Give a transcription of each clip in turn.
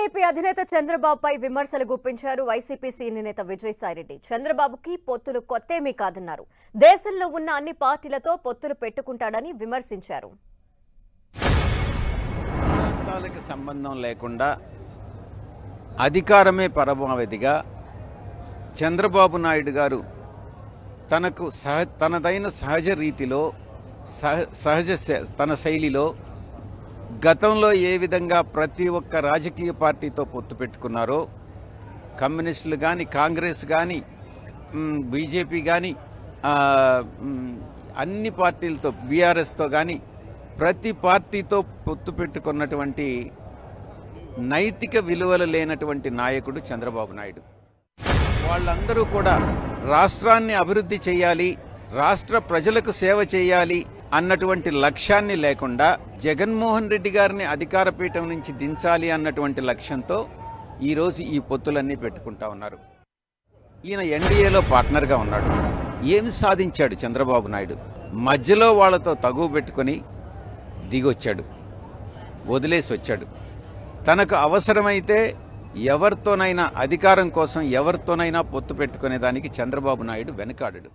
BJP అధినేత చంద్రబాబుపై విమర్శలు గుప్పించారు వైసీపీ సీనియర్ నేత విజయసాయిరెడ్డి. చంద్రబాబుకి పొత్తులు కొత్తేమీ కాదన్నారు. దేశంలో ఉన్న అన్ని పార్టీలతో పొత్తులు పెట్టుకుంటాడని విమర్శించారు. ప్రాంతాలకు సంబంధం లేకుండా అధికారమే పరమావధిగా చంద్రబాబు నాయుడు గారు తనదైన సహజ రీతిలో తన శైలిలో గతంలో ఏ విధంగా ప్రతి ఒక్క రాజకీయ పార్టీతో పొత్తు పెట్టుకున్నారో, కమ్యూనిస్టులు కానీ, కాంగ్రెస్ కానీ, బీజేపీ కానీ, అన్ని పార్టీలతో, బీఆర్ఎస్తో కానీ ప్రతి పార్టీతో పొత్తు పెట్టుకున్నటువంటి నైతిక విలువలు లేనటువంటి నాయకుడు చంద్రబాబు నాయుడు. వాళ్ళందరూ కూడా రాష్ట్రాన్ని అభివృద్ధి చేయాలి, రాష్ట్ర ప్రజలకు సేవ చేయాలి అన్నటువంటి లక్ష్యాన్ని లేకుండా జగన్మోహన్ రెడ్డి గారిని అధికార పీఠం నుంచి దించాలి అన్నటువంటి లక్ష్యంతో ఈరోజు ఈ పొత్తులన్నీ పెట్టుకుంటా ఉన్నారు. ఈయన ఎన్డీఏలో పార్ట్నర్గా ఉన్నాడు. ఏమి సాధించాడు చంద్రబాబు నాయుడు? మధ్యలో వాళ్లతో తగువ పెట్టుకుని దిగొచ్చాడు, వదిలేసి వచ్చాడు. తనకు అవసరమైతే ఎవరితోనైనా అధికారం కోసం ఎవరితోనైనా పొత్తు పెట్టుకునేదానికి చంద్రబాబు నాయుడు వెనుకాడడు.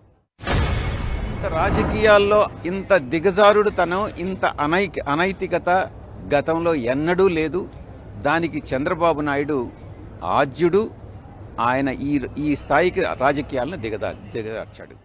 రాజకీయాల్లో ఇంత దిగజారుడుతనం, ఇంత అనైతికత గతంలో ఎన్నడూ లేదు. దానికి చంద్రబాబు నాయుడు ఆద్యుడు. ఆయన ఈ స్థాయికి రాజకీయాలను దిగజార్చాడు.